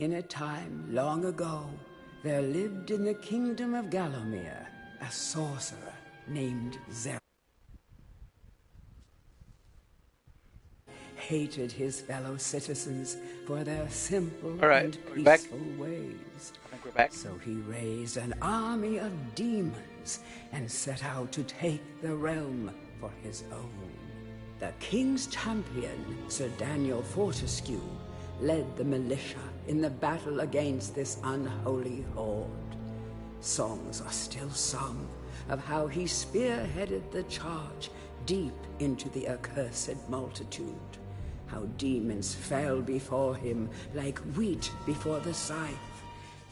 In a time long ago, there lived in the kingdom of Gallowmere a sorcerer named Zer. Hated his fellow citizens for their simple and peaceful ways. I think we're back. So he raised an army of demons and set out to take the realm for his own. The king's champion, Sir Daniel Fortescue, led the militia in the battle against this unholy horde. Songs are still sung of how he spearheaded the charge deep into the accursed multitude, how demons fell before him like wheat before the scythe,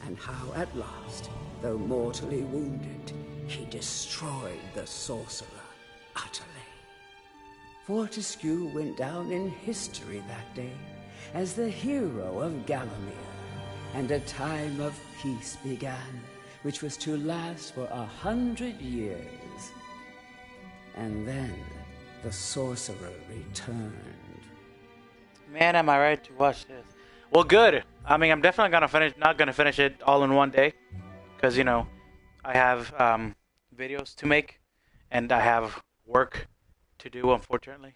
and how at last, though mortally wounded, he destroyed the sorcerer utterly. Fortescue went down in history that day as the hero of Gallowmere, and a time of peace began, which was to last for 100 years. And then the sorcerer returned. Man, am I ready to watch this? Well, good. I mean, I'm definitely not gonna finish it all in one day, because you know, I have videos to make, and I have work to do, unfortunately.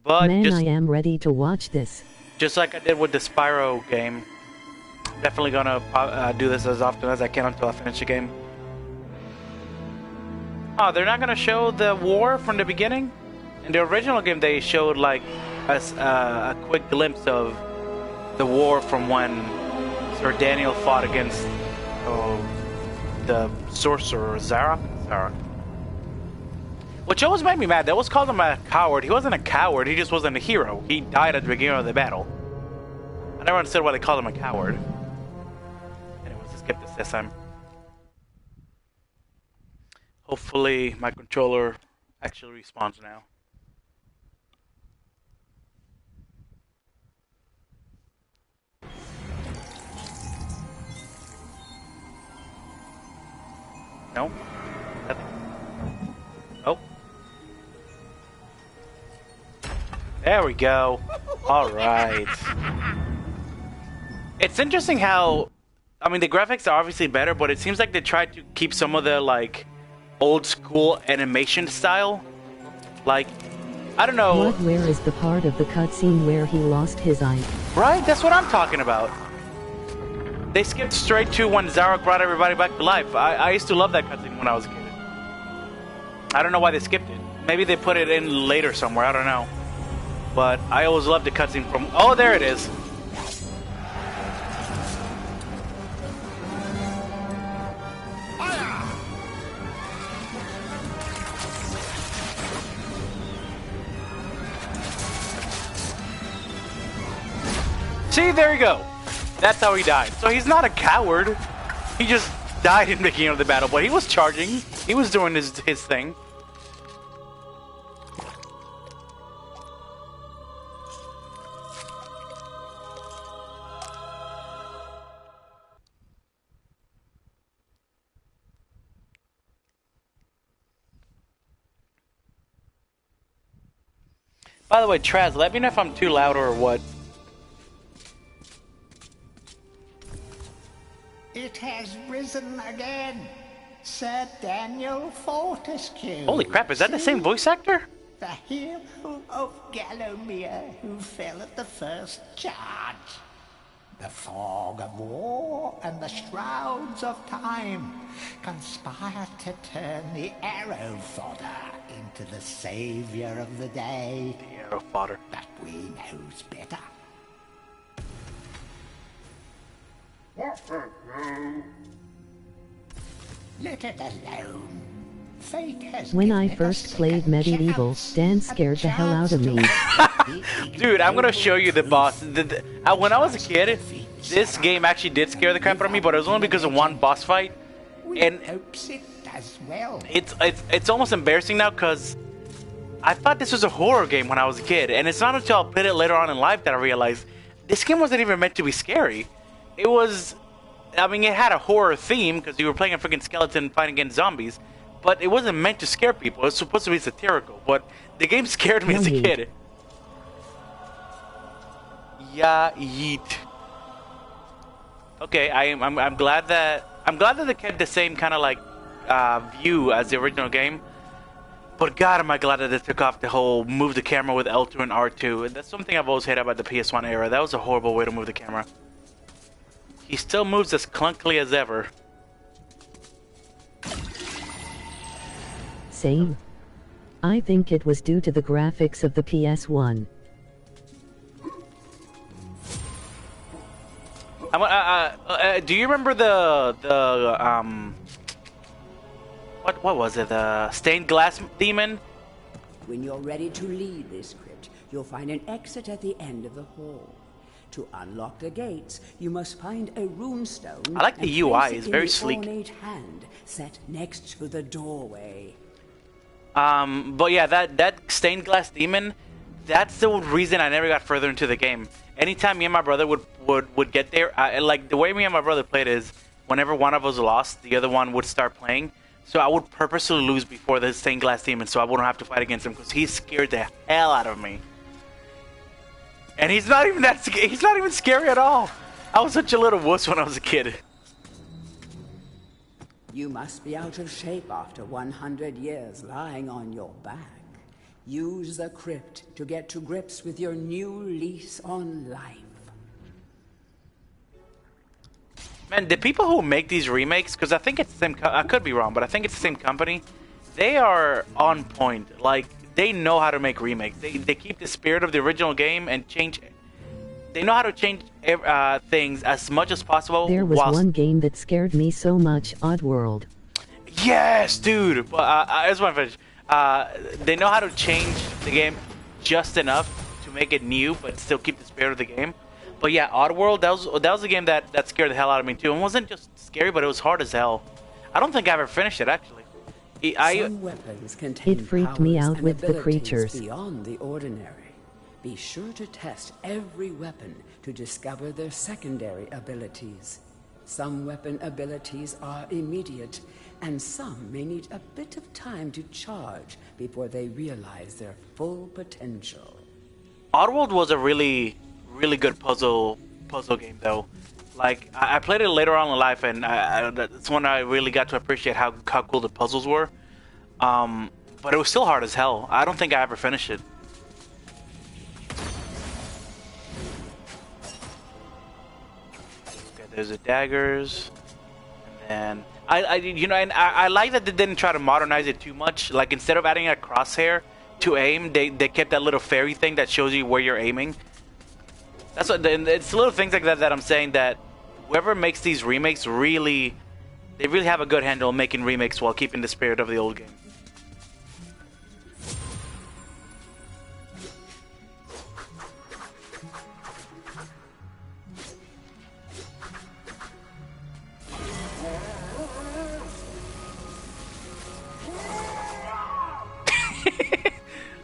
But man, I am ready to watch this. Just like I did with the Spyro game, definitely gonna do this as often as I can until I finish the game. Oh, they're not gonna show the war from the beginning? In the original game, they showed like a quick glimpse of the war from when Sir Daniel fought against the sorcerer Zarok. Which always made me mad. They always called him a coward. He wasn't a coward. He just wasn't a hero. He died at the beginning of the battle. I never understood why they called him a coward. Anyways, let's skip this time. Hopefully my controller actually responds now. No? Nothing. Oh. There we go. Alright. It's interesting how, I mean, the graphics are obviously better, but it seems like they tried to keep some of the, like, old school animation style. Like, I don't know. What, where is the part of the cutscene where he lost his eye? Right? That's what I'm talking about. They skipped straight to when Zarok brought everybody back to life. I used to love that cutscene when I was a kid. I don't know why they skipped it. Maybe they put it in later somewhere, I don't know. But I always loved the cutscene from... Oh, there it is. See, there you go. That's how he died. So he's not a coward. He just died in the beginning of the battle, but he was charging. He was doing his thing. By the way, Traz, let me know if I'm too loud or what. It has risen again. Sir Daniel Fortescue. Holy crap, is that the same voice actor? The hero of Gallowmere who fell at the first charge. The fog of war and the shrouds of time conspire to turn the arrow fodder into the savior of the day. The arrow fodder. But we knows better. Let it alone. Fate has when I first played Medieval, Dan scared the hell out of me. Dude, I'm gonna show you the boss. When I was a kid, this game actually did scare the crap out of me, but it was only because of one boss fight. And it's almost embarrassing now because I thought this was a horror game when I was a kid, and it's not until I played it later on in life that I realized this game wasn't even meant to be scary. It was, I mean, it had a horror theme because you were playing a freaking skeleton fighting against zombies, but it wasn't meant to scare people. It was supposed to be satirical, but the game scared me as a kid. Yeah, yeet. Okay, I'm glad that they kept the same kind of like view as the original game. But God, am I glad that they took off the whole move the camera with L2 and R2. That's something I've always hated about the PS1 era. That was a horrible way to move the camera. He still moves as clunkily as ever. Same. I think it was due to the graphics of the PS1. Do you remember what was it? The stained glass demon? When you're ready to leave this crypt, you'll find an exit at the end of the hall. To unlock the gates, you must find a runestone. I like the UI; it's very sleek. Ornate hand set next to the doorway. But yeah, that stained glass demon, that's the reason I never got further into the game. Anytime me and my brother would get there, like the way me and my brother played is, whenever one of us lost, the other one would start playing. So I would purposely lose before the stained glass demon, so I wouldn't have to fight against him because he scared the hell out of me. And he's not even scary at all. I was such a little wuss when I was a kid. You must be out of shape after 100 years lying on your back. Use the crypt to get to grips with your new lease on life. Man, the people who make these remakes, because I think it's the same, I could be wrong, but I think it's the same company. They are on point. Like, they know how to make remakes. They keep the spirit of the original game and change. They know how to change things as much as possible. There was one game that scared me so much, Oddworld. Yes, dude. I just want to finish. They know how to change the game just enough to make it new, but still keep the spirit of the game. But yeah, Oddworld, that was a game that scared the hell out of me too. It wasn't just scary, but it was hard as hell. I don't think I ever finished it actually. Some weapons contain It freaked me out with the creatures. Beyond the ordinary. Be sure to test every weapon to discover their secondary abilities. Some weapon abilities are immediate, and some may need a bit of time to charge before they realize their full potential. Oddworld was a really good puzzle game though. Like I played it later on in life, and that's when I really got to appreciate how cool the puzzles were. But it was still hard as hell. I don't think I ever finished it. Okay, there's the daggers, and then I like that they didn't try to modernize it too much. Like instead of adding a crosshair to aim, they kept that little fairy thing that shows you where you're aiming. That's what it's little things like that that I'm saying that whoever makes these remakes really have a good handle on making remakes while keeping the spirit of the old game.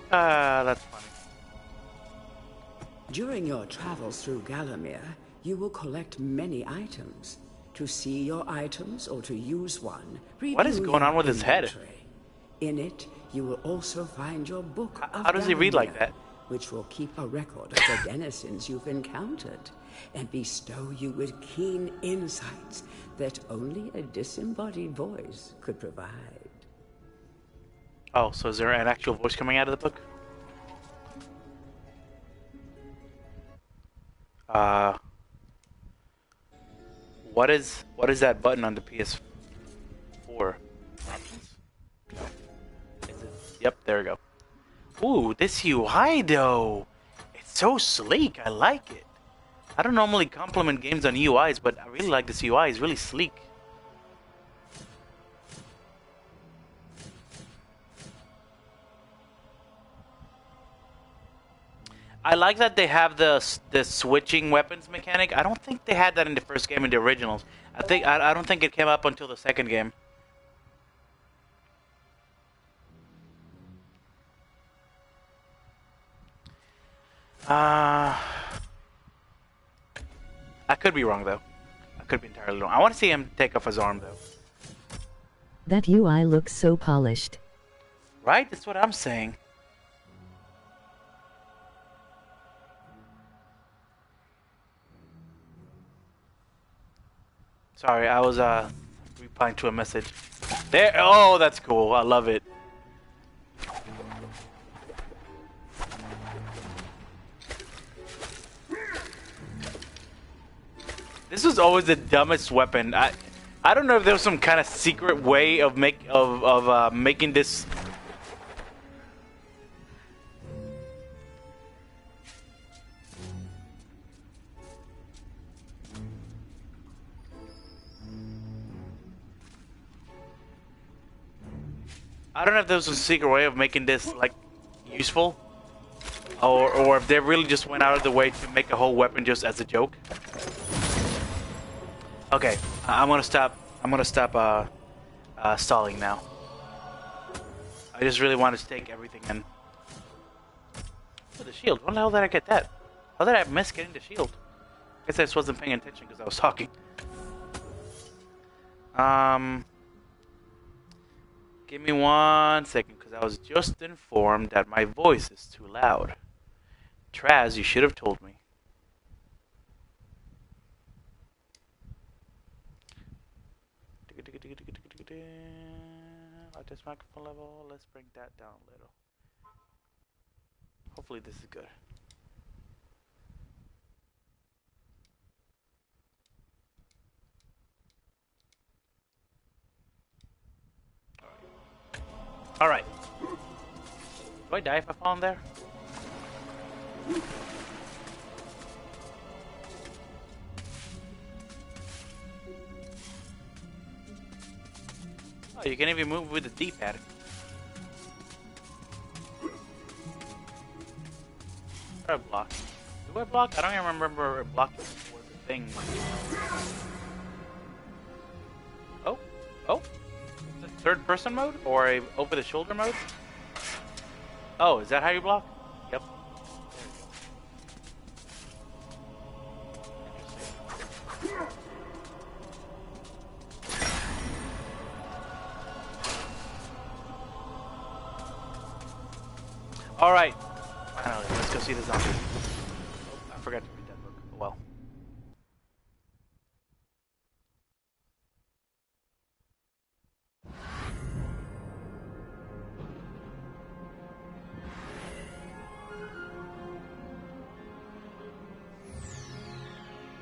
That's funny. During your travels through Gallowmere, you will collect many items. To see your items or to use one, what is going on with his head? In it, you will also find your book of How does he read like that? Which will keep a record of the denizens you've encountered and bestow you with keen insights that only a disembodied voice could provide. Oh, so is there an actual voice coming out of the book? What is that button on the PS4? Options? No. Is it? Yep, there we go. Ooh, this UI though, it's so sleek. I like it. I don't normally compliment games on UIs, but I really like this UI. It's really sleek. I like that they have the switching weapons mechanic. I don't think they had that in the first game in the originals. I don't think it came up until the second game. I could be wrong though. I could be entirely wrong. I want to see him take off his arm though. That UI looks so polished. Right? That's what I'm saying. Sorry, I was replying to a message. There. Oh, that's cool. I love it. This was always the dumbest weapon. I don't know if there was some kind of secret way of making this. I don't know if there was a secret way of making this like useful, or if they really just went out of the way to make a whole weapon just as a joke. Okay, I'm gonna stop. Stalling now. I just really want to take everything in. Oh, the shield. When the hell did I get that? How did I miss getting the shield? I guess I just wasn't paying attention because I was talking. Give me 1 second, because I was just informed that my voice is too loud. Traz, you should have told me. At this microphone level, let's bring that down a little. Hopefully this is good. Alright. Do I die if I fall in there? Oh, you can even move with the D-pad. Or a block. Do I block? I don't even remember blocking was a thing. Oh? Oh? Third person mode or a over the shoulder mode? Oh, is that how you block? Yep. All right. Finally, let's go see the zombie. Oh, I forgot to read that book. Oh well.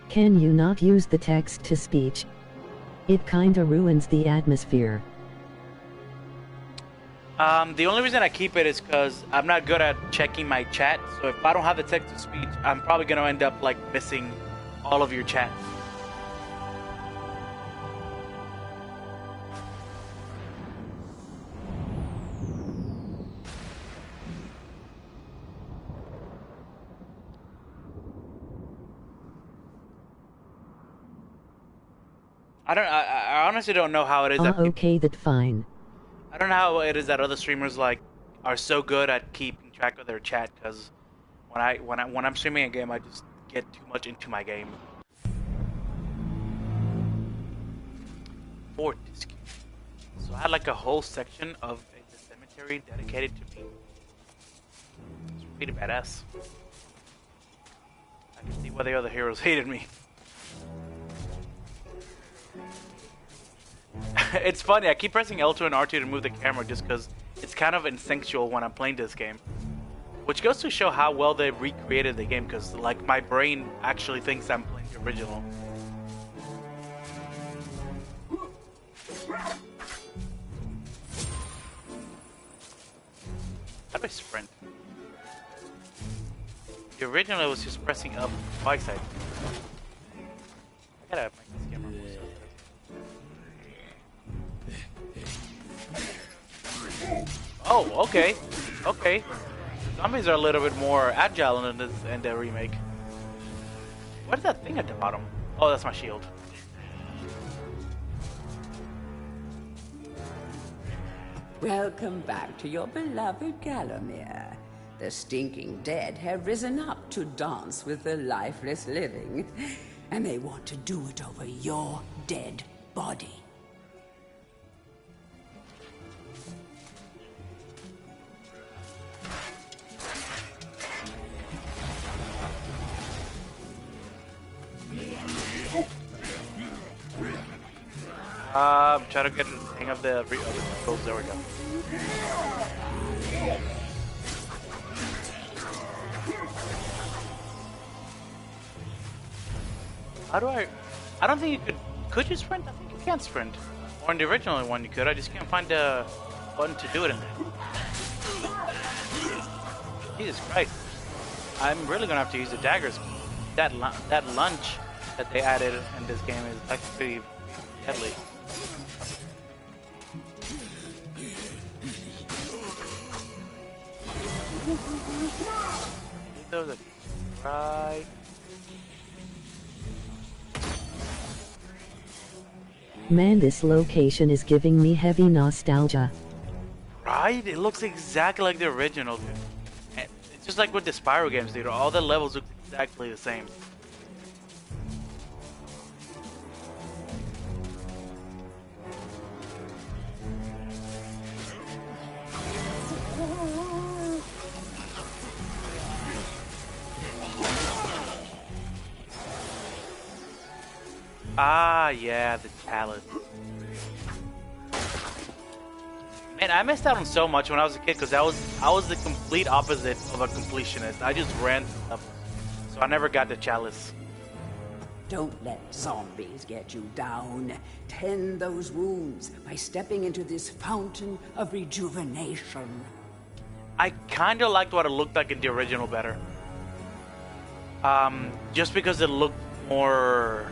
Can you not use the text to speech? It kinda ruins the atmosphere. The only reason I keep it is because I'm not good at checking my chat. So if I don't have the text to speech, I'm probably gonna end up like missing all of your chat. I honestly don't know how it is. Okay, that's fine. I don't know how it is that other streamers like are so good at keeping track of their chat. Because when I'm streaming a game, I just get too much into my game. Fortescue. So I had like a whole section of the cemetery dedicated to me. It's pretty badass. I can see why the other heroes hated me. It's funny, I keep pressing L2 and R2 to move the camera just because it's kind of instinctual when I'm playing this game. Which goes to show how well they recreated the game, because like my brain actually thinks I'm playing the original. How do I sprint? The original was just pressing up my side. I gotta make this camera move. Oh, okay. Okay. Zombies are a little bit more agile in the remake. What is that thing at the bottom? Oh, that's my shield. Welcome back to your beloved Gallowmere. The stinking dead have risen up to dance with the lifeless living, and they want to do it over your dead body. Try to get the hang of the controls. There we go. How do I don't think you could. Could you sprint? I think you can't sprint. Or in the original one you could. I just can't find the button to do it in there. Jesus Christ. I'm really gonna have to use the daggers. That lunge that they added in this game is actually deadly. Those are right. Man, this location is giving me heavy nostalgia. Right? It looks exactly like the original, dude. And it's just like with the Spyro games, dude. All the levels look exactly the same. Ah, yeah, the chalice. Man, I missed out on so much when I was a kid because I was the complete opposite of a completionist. I just ran stuff, so I never got the chalice. Don't let zombies get you down. Tend those wounds by stepping into this fountain of rejuvenation. I kind of liked what it looked like in the original better. Just because it looked more...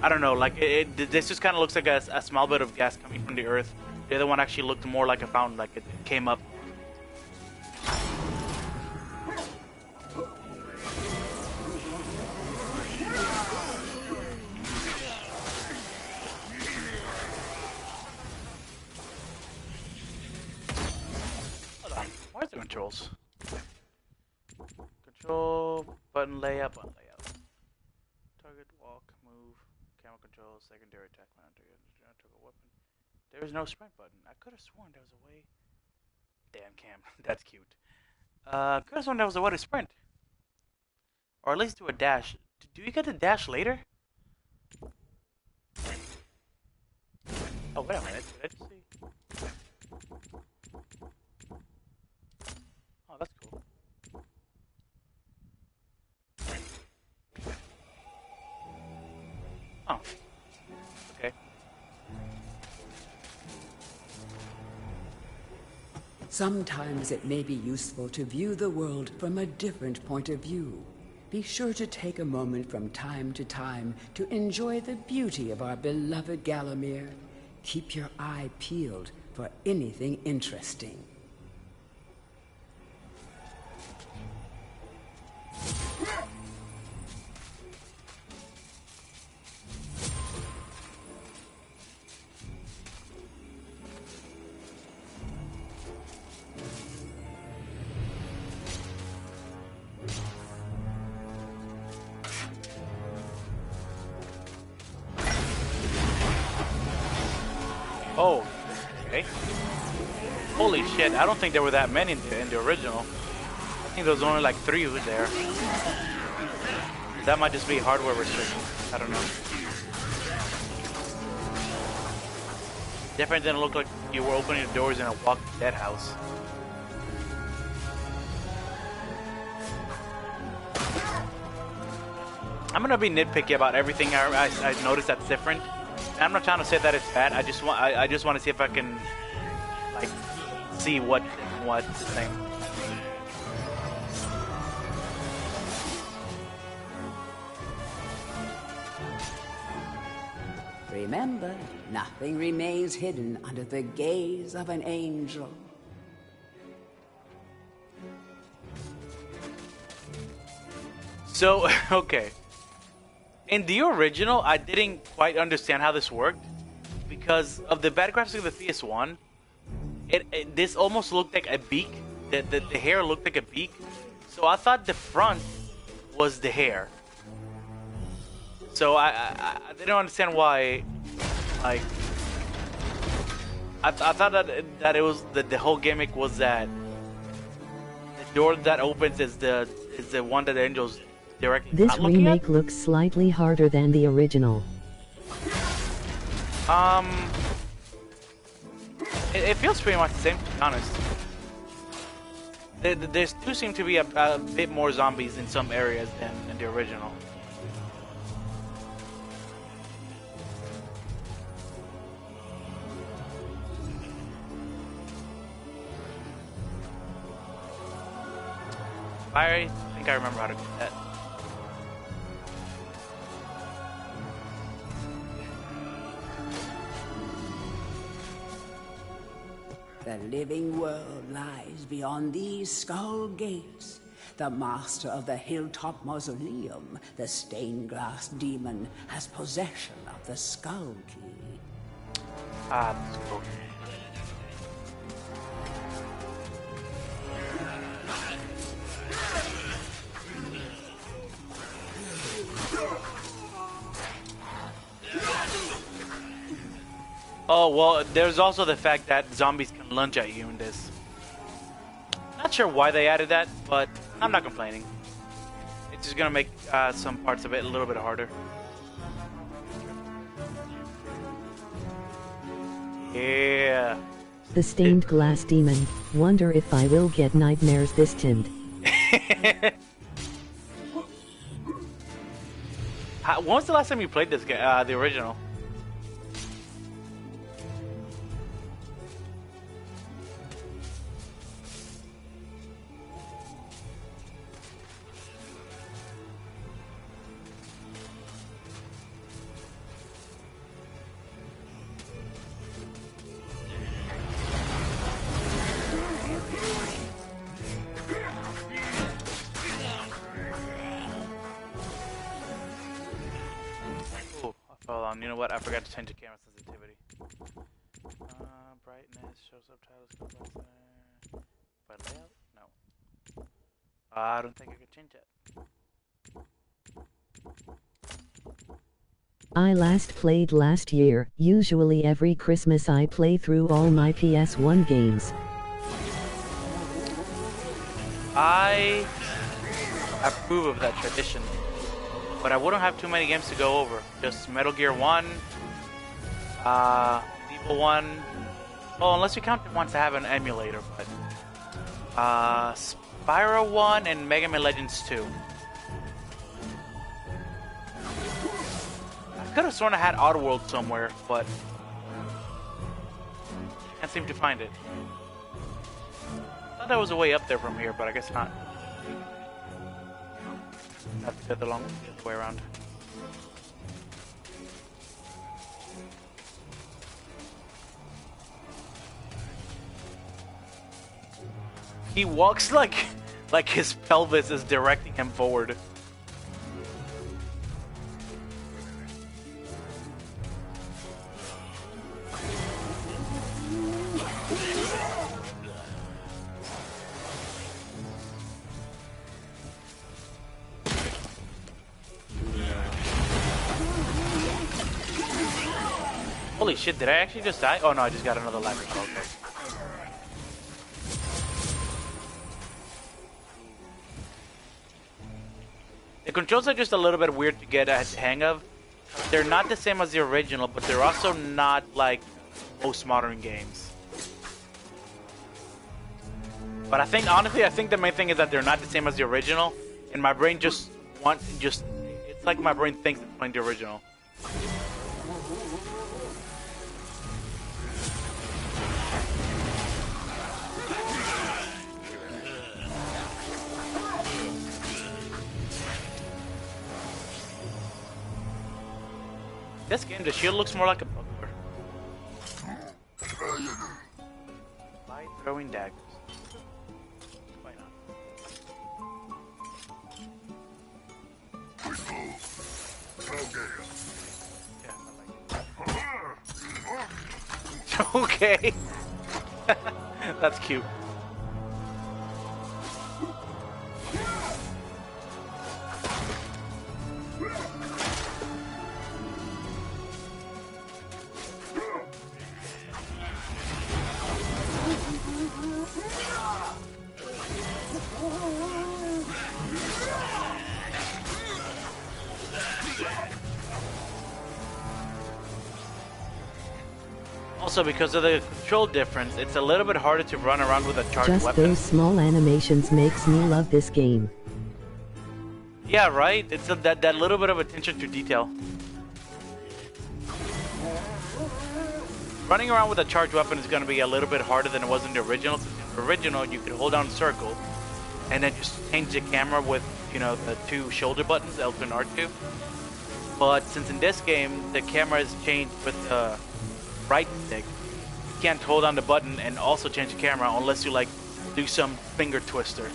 I don't know, like this just kind of looks like a small bit of gas coming from the earth. The other one actually looked more like a fountain, like it came up. Hold on, where's the controls? Control, button layout, target, walk, move, camera control, secondary attack, weapon. There is no sprint button. I could have sworn there was a way. Damn, Cam, that's cute. Could have sworn there was a way to sprint, or at least do a dash. Do you get the dash later? Oh wait a minute, did I just see? Oh, that's cool. Oh, okay. Sometimes it may be useful to view the world from a different point of view. Be sure to take a moment from time to time to enjoy the beauty of our beloved Gallowmere. Keep your eye peeled for anything interesting. Oh, okay. Holy shit, I don't think there were that many in the original. I think there was only like 3 there. That might just be hardware restrictions. I don't know. Definitely didn't look like you were opening the doors in a Walking Dead house. I'm gonna be nitpicky about everything I noticed that's different. I'm not trying to say that it's bad. I just want to see if I can like see what's the same. Remember, nothing remains hidden under the gaze of an angel. So, okay. In the original, I didn't quite understand how this worked because of the bad graphics of the PS1. This almost looked like a beak. The hair looked like a beak. So I thought the front was the hair. So I didn't understand why. Like, I thought that it was that the whole gimmick was that the door that opens is the one that the angels directly. This remake looks slightly harder than the original. Um, it feels pretty much the same, to be honest. There do seem to be a bit more zombies in some areas than in the original. I think I remember how to do that. The living world lies beyond these skull gates. The master of the hilltop mausoleum, the stained glass demon, has possession of the skull key. Ah, that's cool. Oh, well, there's also the fact that zombies can lunge at you in this. Not sure why they added that, but I'm not complaining. It's just gonna make some parts of it a little bit harder. Yeah. The stained glass demon. Wonder if I will get nightmares this tint. When was the last time you played this game, the original? Hold on, you know what? I forgot to change the camera sensitivity. Brightness, show subtitles, but layout? No. I don't think I could change that. I last played last year. Usually every Christmas I play through all my PS1 games. I approve of that tradition. But I wouldn't have too many games to go over. Just Metal Gear 1, Evil 1. Well, unless you count the ones that have an emulator, but Spyro 1 and Mega Man Legends 2. I could have sworn I had Oddworld somewhere, but can't seem to find it. I thought that was a way up there from here, but I guess not. Have to go the long way around. He walks like his pelvis is directing him forward. Holy shit, did I actually just die? Oh no, I just got another life. Okay. The controls are just a little bit weird to get a hang of. They're not the same as the original, but they're also not like most modern games. But I think, honestly, I think the main thing is that they're not the same as the original, and my brain it's like my brain thinks it's playing the original. This game, the shield looks more like a buckler. By throwing daggers. Why not? Yeah, I like it. Okay. That's cute. Also, because of the control difference, it's a little bit harder to run around with a charged Just weapon. those small animations makes me love this game. Yeah, right? It's that little bit of attention to detail. Running around with a charged weapon is going to be a little bit harder than it was in the original. In the original, you could hold down circle and then just change the camera with, you know, the two shoulder buttons, L2 and R2. But since in this game, the camera is changed with the right stick, you can't hold down the button and also change the camera unless you, like, do some finger twister.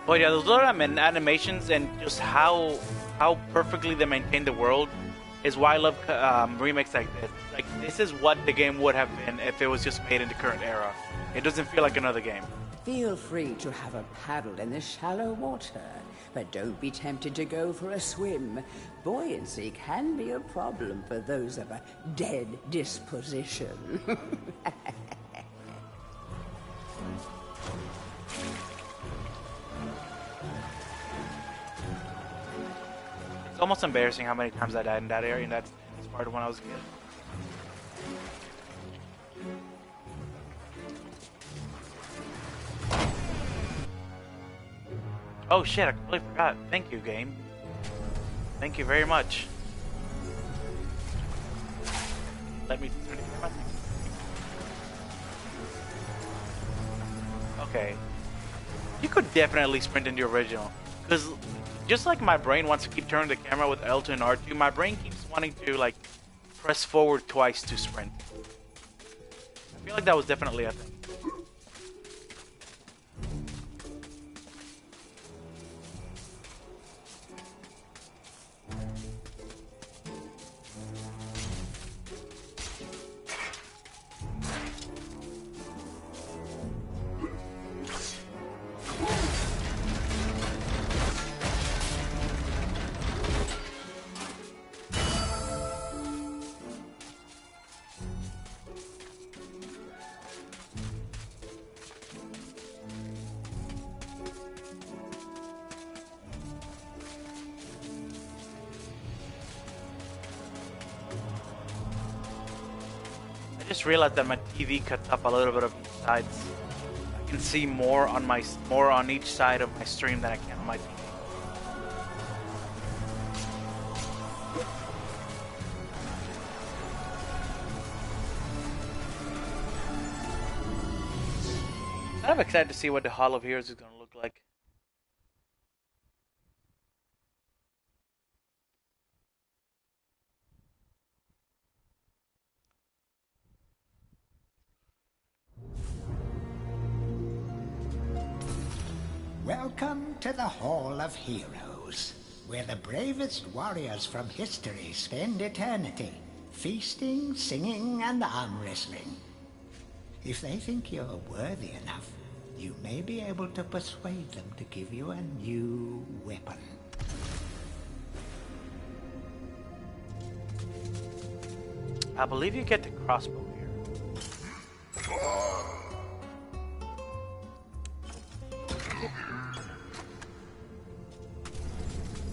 But yeah, those little animations and just how perfectly they maintain the world is why I love remakes like this. Like, this is what the game would have been if it was just made in the current era. It doesn't feel like another game. Feel free to have a paddle in the shallow water, but don't be tempted to go for a swim. Buoyancy can be a problem for those of a dead disposition. It's almost embarrassing how many times I died in that area, and that's part of when I was a kid. Oh shit, I completely forgot. Thank you, game. Thank you very much. Let me turn it on. Okay. You could definitely sprint in the original. Because just like my brain wants to keep turning the camera with L2 and R2, my brain keeps wanting to, like, press forward twice to sprint. I feel like that was definitely a thing. I just realized that my TV cuts up a little bit of each sides. I can see more on each side of my stream than I can on my TV. I'm excited to see what the Hall of Heroes is going to look like. Welcome to the Hall of Heroes, where the bravest warriors from history spend eternity, feasting, singing, and arm wrestling. If they think you're worthy enough, you may be able to persuade them to give you a new weapon. I believe you get the crossbow here.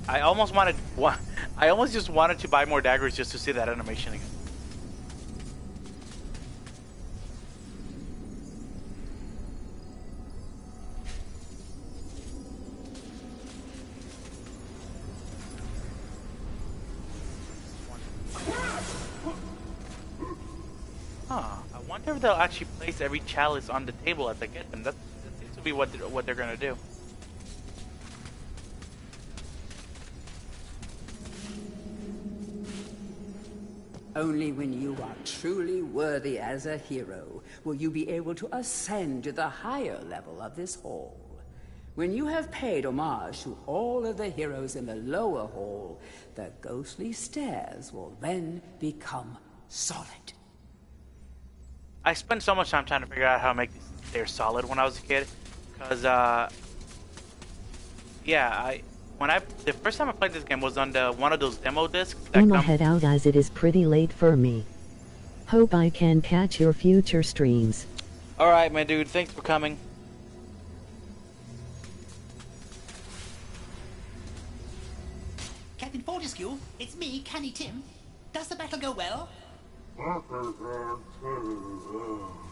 I almost just wanted to buy more daggers just to see that animation again. Huh. I wonder if they'll actually place every chalice on the table as they get them. That seems to be what they're gonna do. Only when you are truly worthy as a hero will you be able to ascend to the higher level of this hall. When you have paid homage to all of the heroes in the lower hall, the ghostly stairs will then become solid. I spent so much time trying to figure out how to make these stairs solid when I was a kid. Because, yeah, the first time I played this game was on one of those demo discs that I'ma head out as it is pretty late for me. Hope I can catch your future streams. Alright, my dude, thanks for coming. Captain Fortescue, it's me, Canny Tim. Does the battle go well?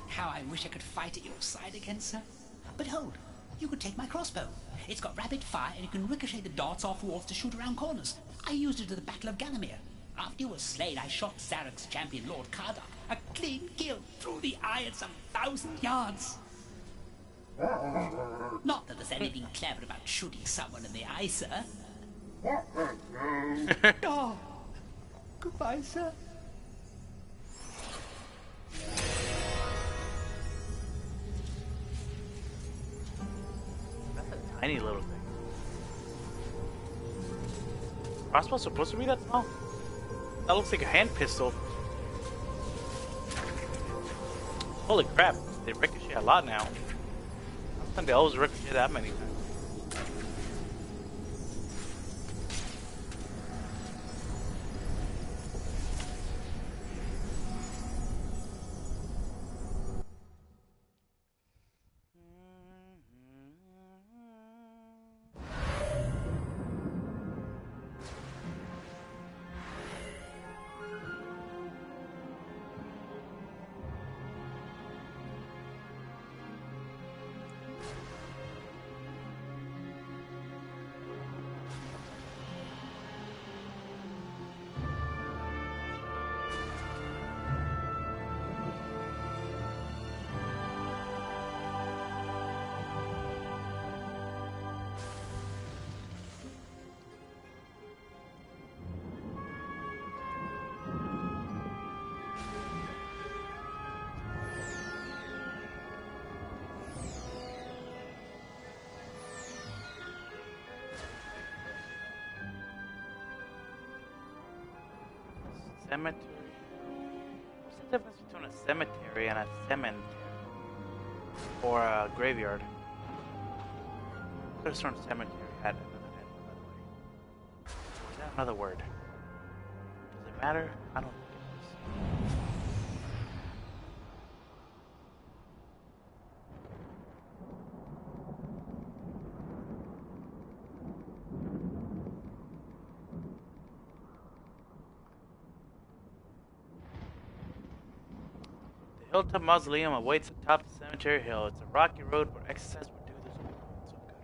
How I wish I could fight at your side again, sir. But hold, you could take my crossbow. It's got rapid fire and you can ricochet the darts off walls to shoot around corners. I used it at the Battle of Ganymede. After you were slain, I shot Zarek's champion, Lord Kardok. A clean kill through the eye at some 1,000 yards. Not that there's anything clever about shooting someone in the eye, sir. Oh, goodbye, sir. That's a tiny little thing. Crossbow's supposed to be that small? That looks like a hand pistol. Holy crap, they ricochet a lot now. I don't think they always ricochet that many times. Cemetery. What's the difference between a cemetery and a cemetery? Or a graveyard? I could have sworn cemetery had another name, by the way. Is that another word? Does it matter? I don't think it does. Hilltop Mausoleum awaits atop the cemetery hill. It's a rocky road where exercise would do this work. So good.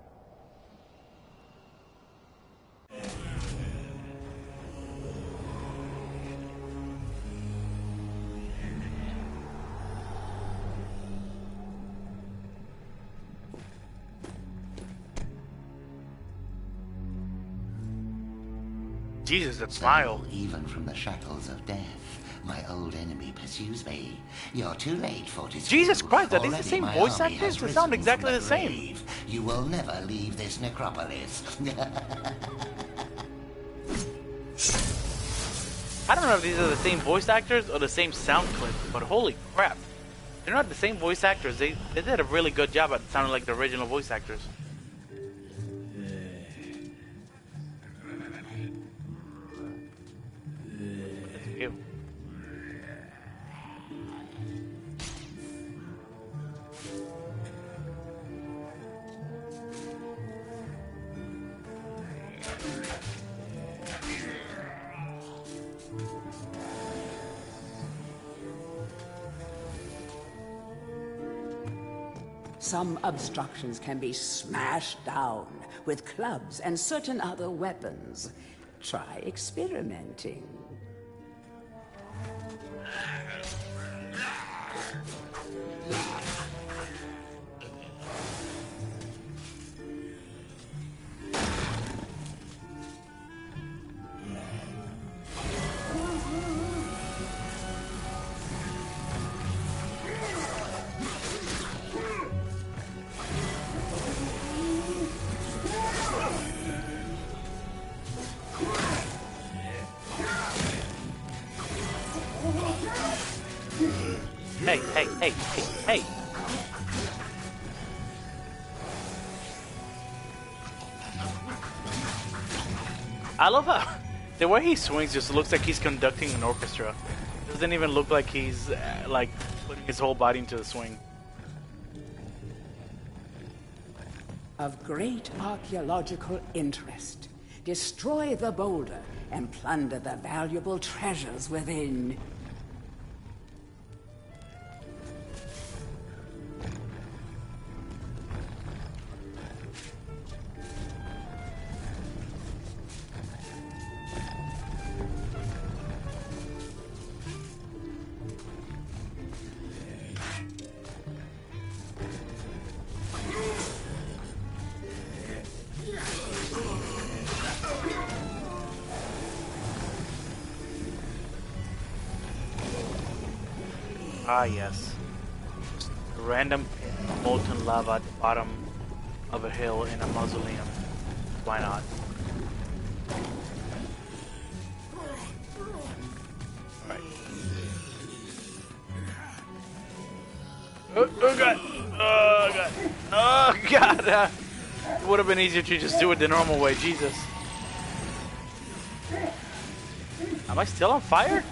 Jesus, that smile. Even from the shackles of death, my old enemy pursues me. You're too late, Fortescue. Jesus Christ, are these the Already same my voice army actors? has They sound risen exactly from the same. grave. You will never leave this necropolis. I don't know if these are the same voice actors or the same sound clip, but holy crap. They're not the same voice actors. They did a really good job at sounding like the original voice actors. That's cute. Some obstructions can be smashed down with clubs and certain other weapons. Try experimenting. Hey, hey, hey! I love how the way he swings just looks like he's conducting an orchestra. Doesn't even look like he's like putting his whole body into the swing. Of great archaeological interest, destroy the boulder and plunder the valuable treasures within. Ah, yes. Just a random pit of molten lava at the bottom of a hill in a mausoleum. Why not? Alright. Oh god! Oh god! Oh god! It would have been easier to just do it the normal way, Jesus. Am I still on fire?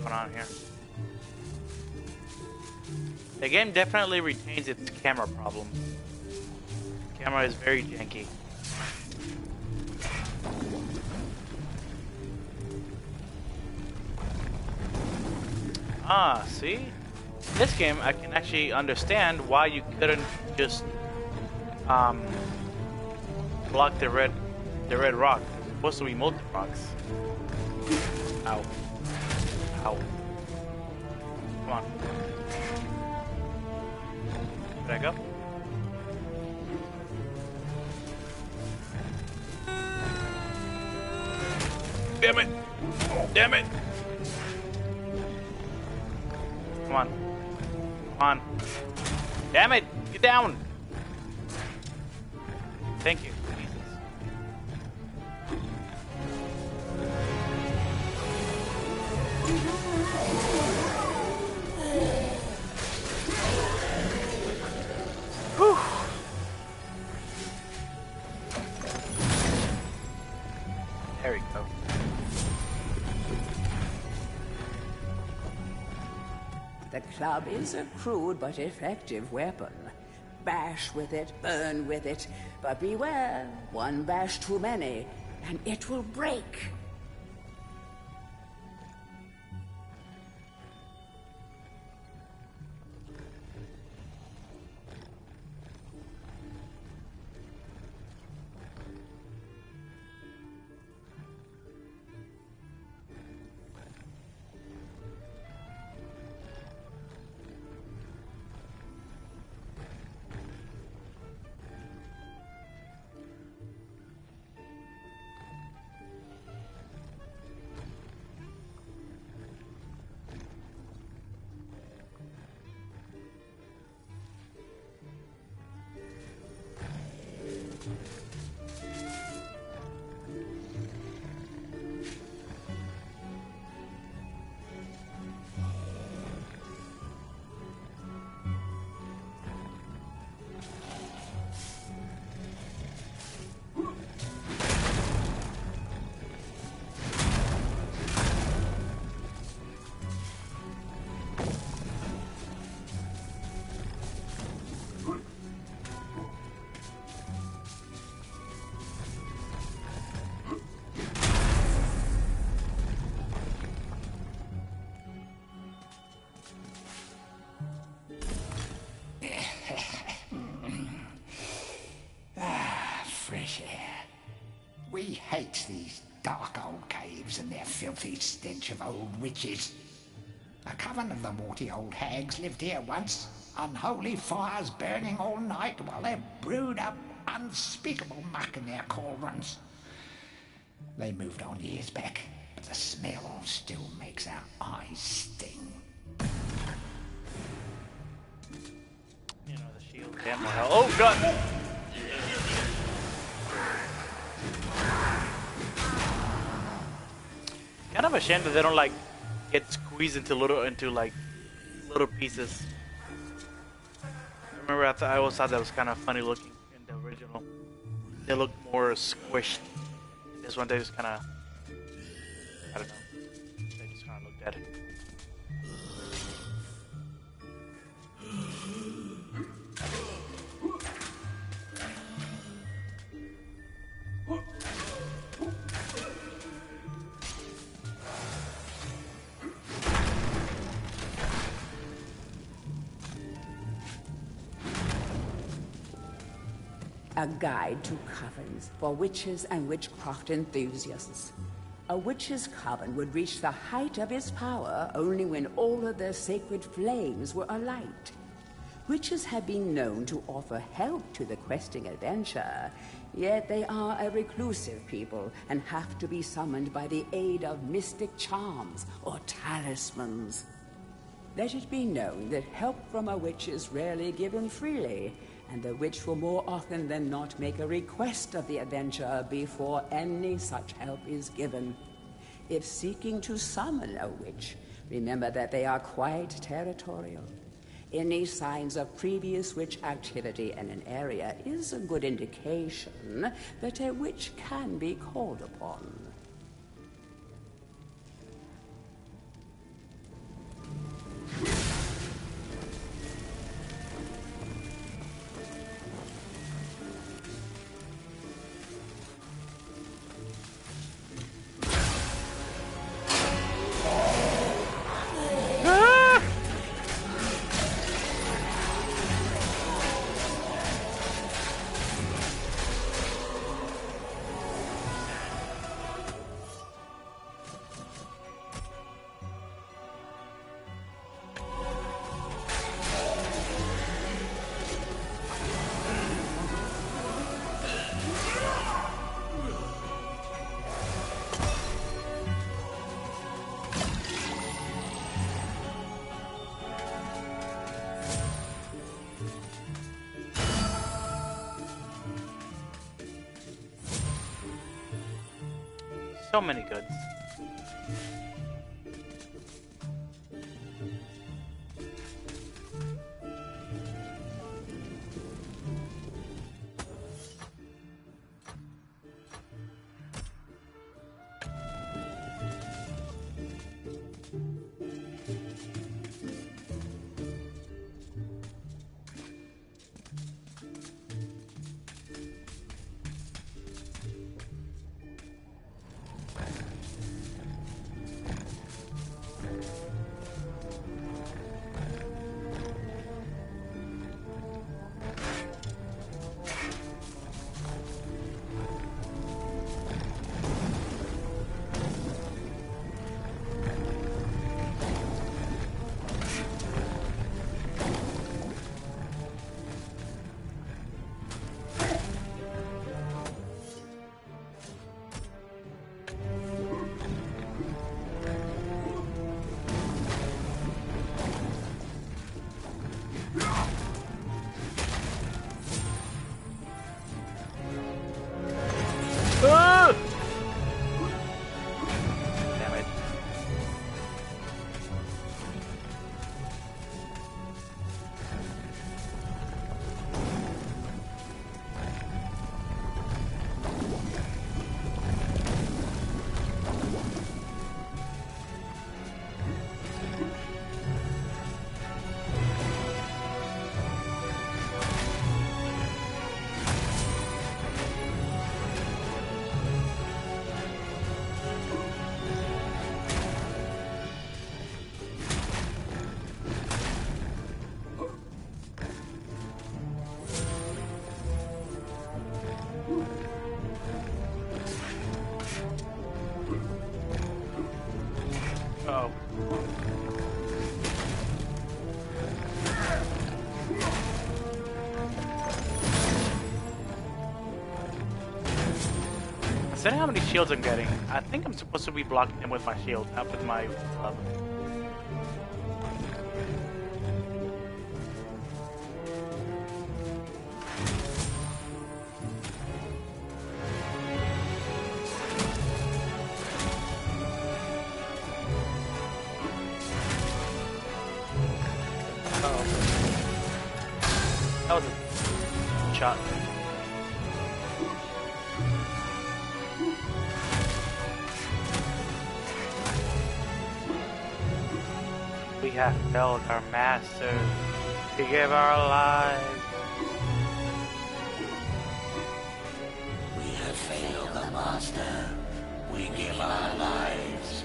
On here. The game definitely retains its camera problem. The camera is very janky. Ah, see? This game I can actually understand why you couldn't just block the red rock. It's supposed to be multi rocks. Ow. Ow. Come on. Did I go? Damn it! Damn it! Come on. Come on. Damn it! Get down! Thank you. Whew. There we go. The club is a crude but effective weapon. Bash with it, burn with it, but beware, one bash too many, and it will break. Fresh air. We hate these dark old caves and their filthy stench of old witches. A coven of the warty old hags lived here once. Unholy fires burning all night while they brewed up unspeakable muck in their cauldrons. They moved on years back, but the smell still makes our eyes sting. You know, the shield. Damn, more hell. Oh, God! Kind of a shame that they don't, like, get squeezed into little pieces. I remember I always thought that was kind of funny looking in the original. They look more squished. This one, they just kind of, I don't know. They just kind of look dead. A guide to covens for witches and witchcraft enthusiasts. A witch's coven would reach the height of its power only when all of their sacred flames were alight. Witches have been known to offer help to the questing adventurer, yet they are a reclusive people and have to be summoned by the aid of mystic charms or talismans. Let it be known that help from a witch is rarely given freely, and the witch will more often than not make a request of the adventurer before any such help is given. If seeking to summon a witch, remember that they are quite territorial. Any signs of previous witch activity in an area is a good indication that a witch can be called upon. So many goods. Damn it. Oh. Considering how many shields I'm getting, I think I'm supposed to be blocking them with my shield, not with my club. That was a shot. We have failed our master. We give our lives. We have failed the master. We give our lives.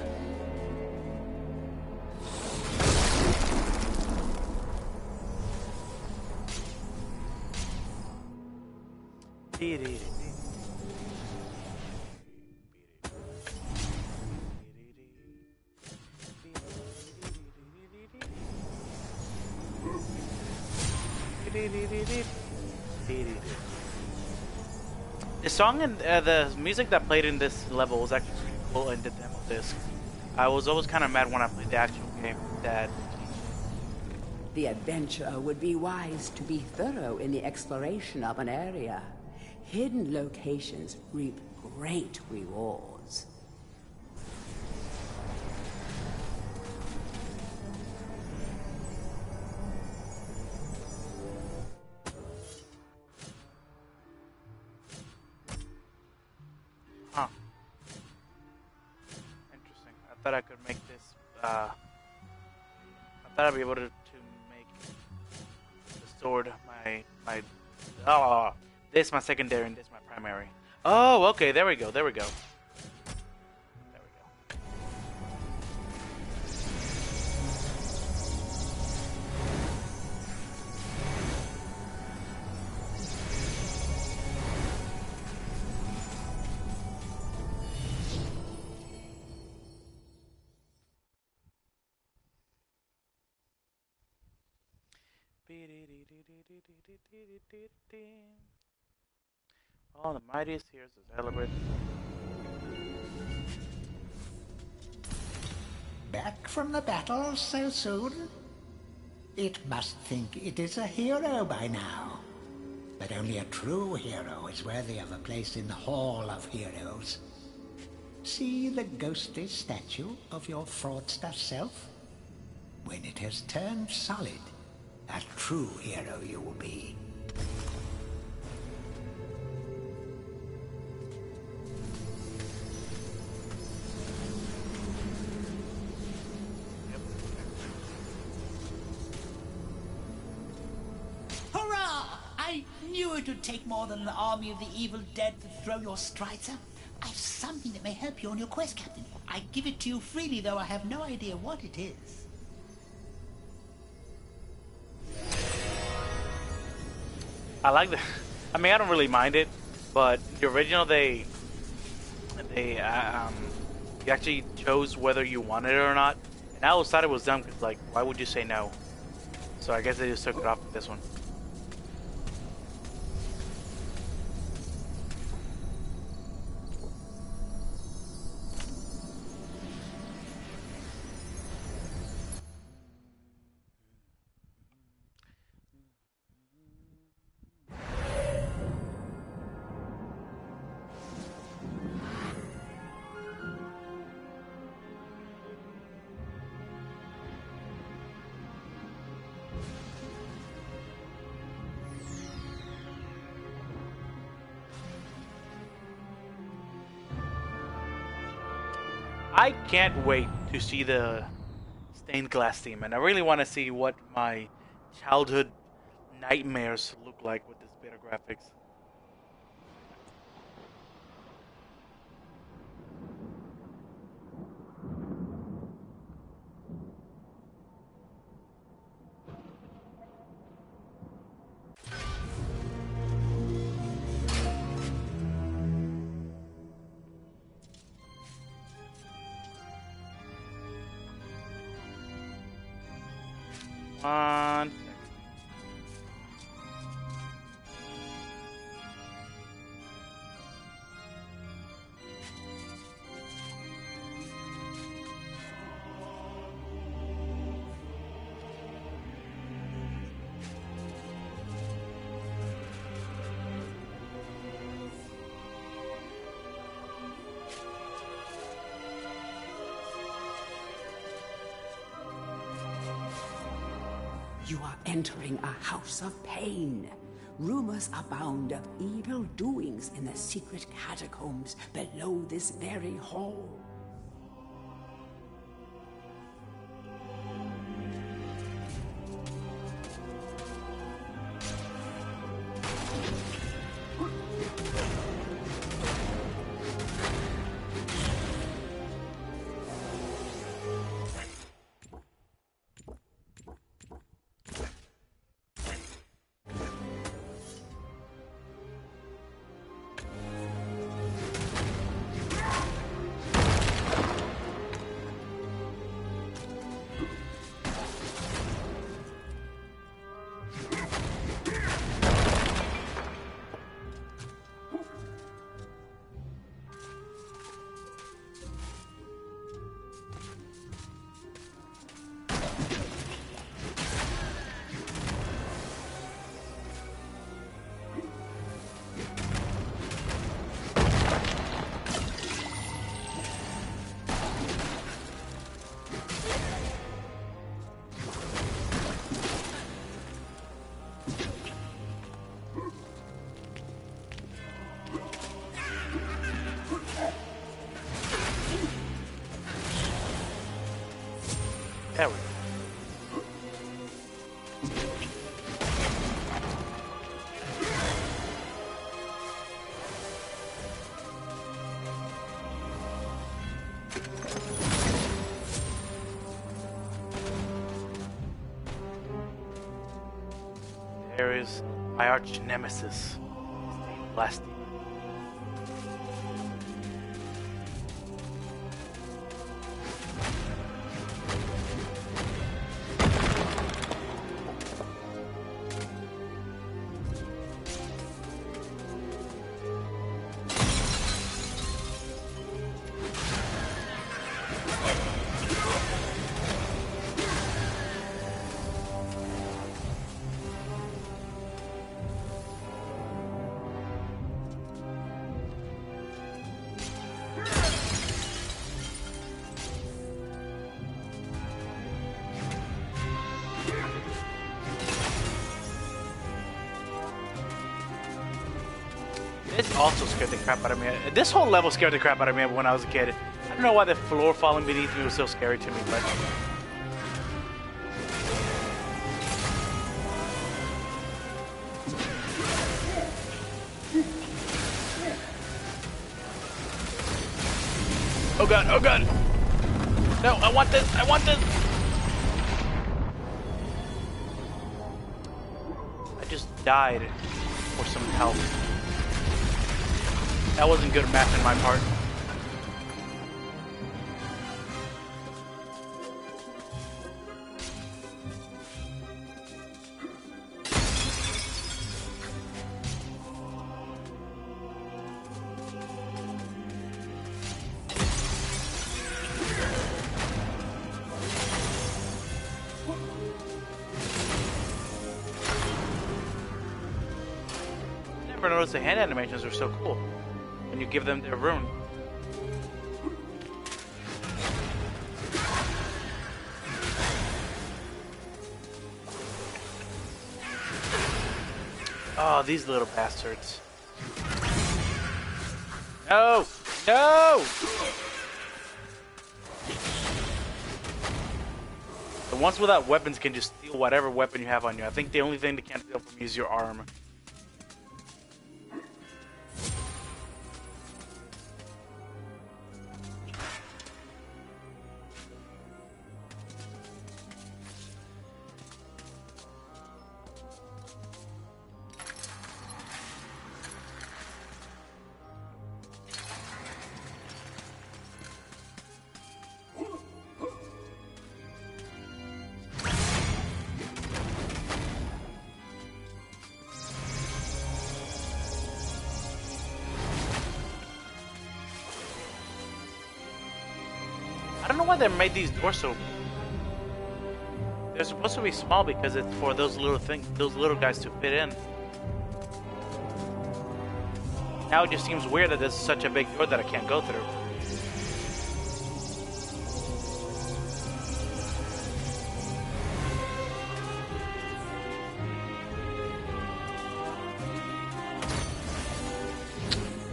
The song and the music that played in this level was actually pretty cool in the demo disc. I was always kind of mad when I played the actual game that The adventurer would be wise to be thorough in the exploration of an area. Hidden locations reap great rewards. Huh. Interesting. I thought I could make this, I thought I'd be able to make the sword this my secondary and this my primary. Oh, okay, there we go, there we go. There we go. All the mightiest heroes to celebrate. Back from the battle so soon? It must think it is a hero by now. But only a true hero is worthy of a place in the Hall of Heroes. See the ghostly statue of your fraudster self? When it has turned solid, a true hero you will be. Hurrah! I knew it would take more than an army of the evil dead to throw your strider. I've something that may help you on your quest, Captain. I give it to you freely, though I have no idea what it is. I like the. I mean, I don't really mind it, but the original they you actually chose whether you wanted it or not, and I always thought it was dumb because like, why would you say no? So I guess they just took it off with this one. I can't wait to see the stained glass theme, and I really want to see what my childhood nightmares look like with this bit of graphics. One second. You are entering a house of pain. Rumors abound of evil doings in the secret catacombs below this very hall. There we go. There is my arch nemesis, Blasty. This also scared the crap out of me. This whole level scared the crap out of me when I was a kid. I don't know why the floor falling beneath me was so scary to me, but... Oh god, oh god! No, I want this, I want this! I just died for some help. That wasn't good math in my part. Never noticed the hand animations were so cool when you give them their rune. Oh, these little bastards. No! No! The ones without weapons can just steal whatever weapon you have on you. I think the only thing they can't steal from you is your arm. I don't know why they made these doors so... They're supposed to be small because it's for those little guys to fit in. Now it just seems weird that this is such a big door that I can't go through.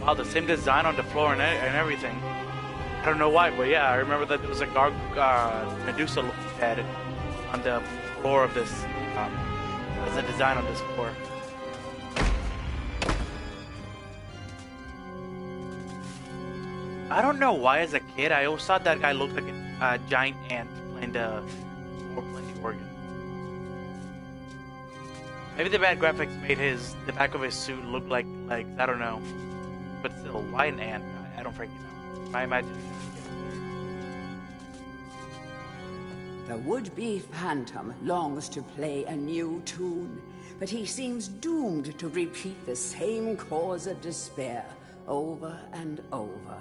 Oh, the same design on the floor and everything. I don't know why, but yeah, I remember that there was a Medusa head on the floor of this. There's a design on this floor. I don't know why, as a kid, I always thought that guy looked like a giant ant playing the organ. Maybe the bad graphics made the back of his suit look like legs. I don't know. But still, why an ant? I don't freaking know. My imagination. The would-be phantom longs to play a new tune, but he seems doomed to repeat the same cause of despair over and over.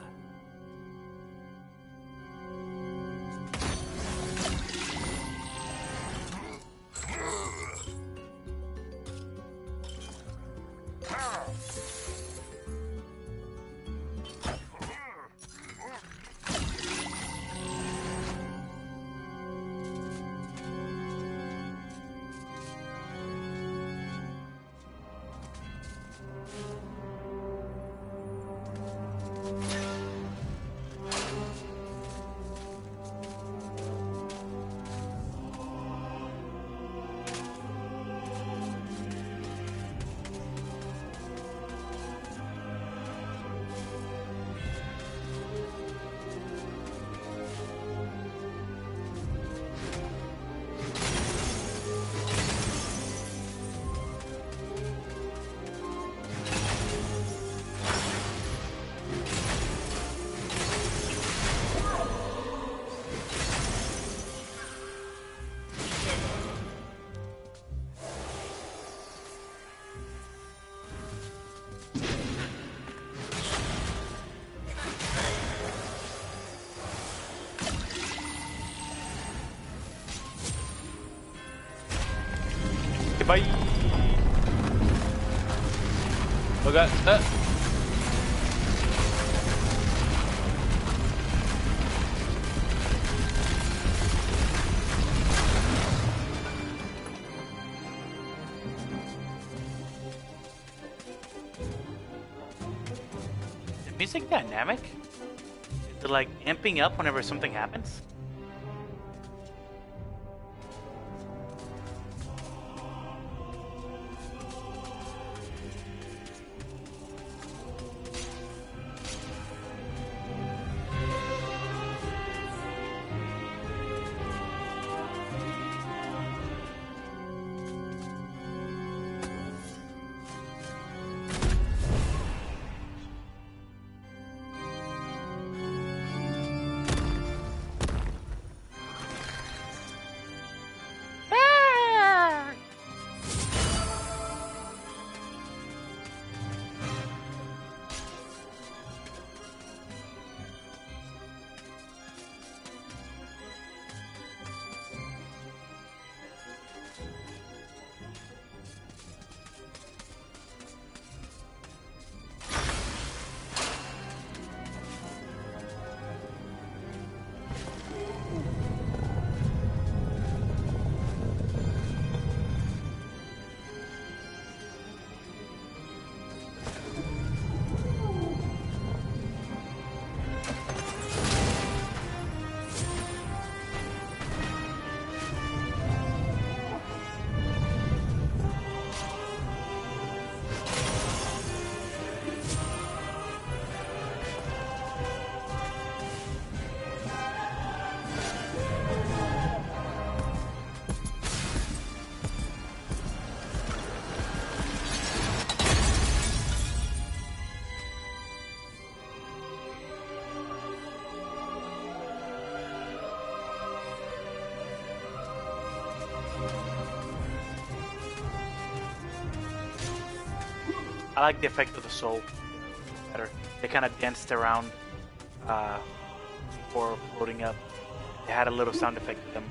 Bye. Okay. Is the music dynamic? Is it like amping up whenever something happens? I like the effect of the soul better. They kind of danced around before floating up. They had a little sound effect to them.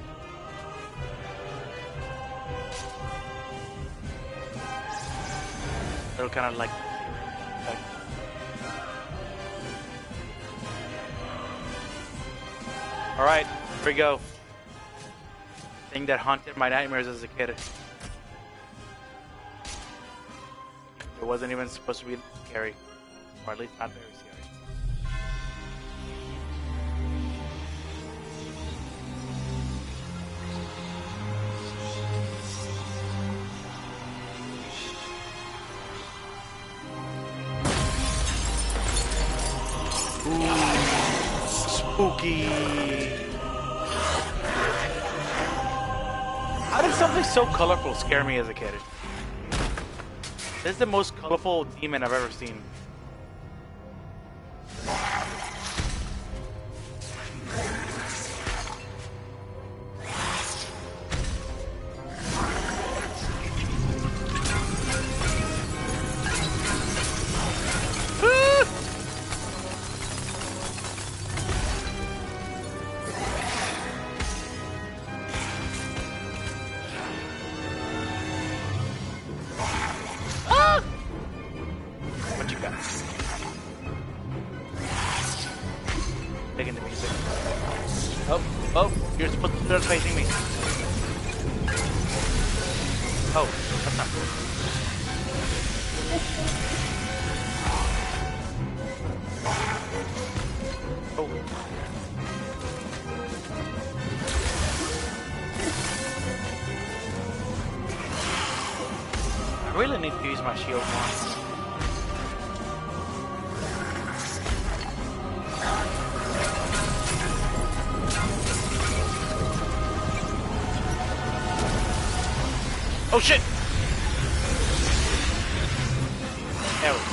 Little kind of like effect. All right, here we go. Thing that haunted my nightmares as a kid. It wasn't even supposed to be scary. or at least not very scary. Spooky. How did something so colorful scare me as a kid? This is the most colorful demon I've ever seen. What you got? Digging the music. Oh, you're supposed to start facing me. Oh, that's not cool. Oh. I really need to use my shield more. Oh shit! There we go.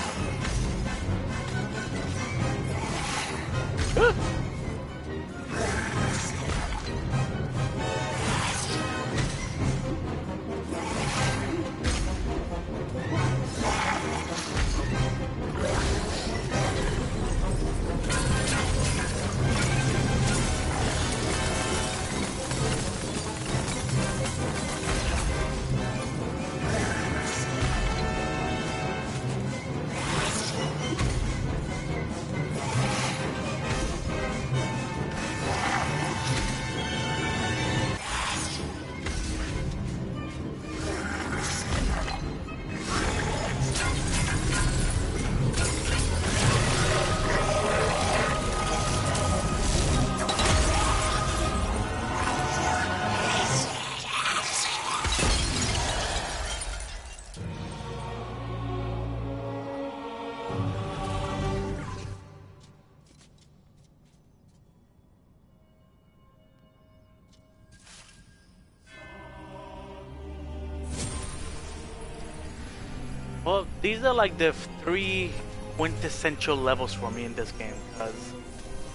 Well, these are like the three quintessential levels for me in this game, because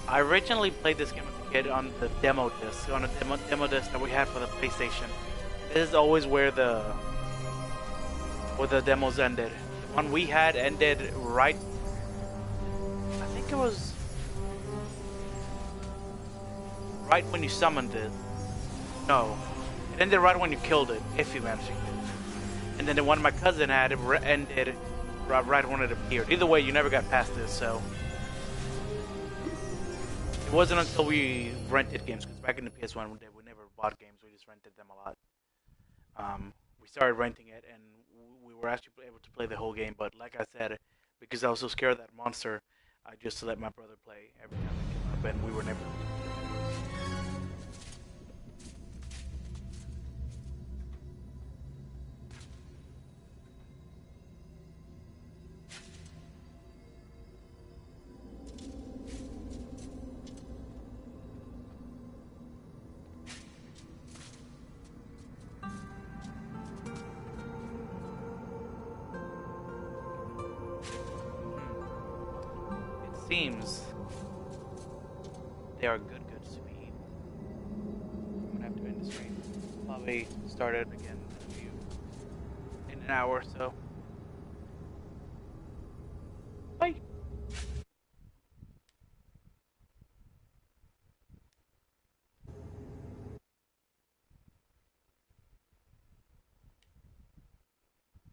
I originally played this game as a kid on the demo disc, demo disc that we had for the PlayStation. This is always where the demos ended. The one we had ended right, I think it was right when you summoned it. No, it ended right when you killed it, if you managed to kill it. And then the one my cousin had ended right when it appeared. Either way, you never got past this, so it wasn't until we rented games, because back in the PS1 we never bought games, we just rented them a lot. We started renting it, and we were actually able to play the whole game. But like I said, because I was so scared of that monster, I just let my brother play every time it came up, and we were never. Seems they are good speed. I'm gonna have to end the stream. Probably start it again in an hour or so. Bye.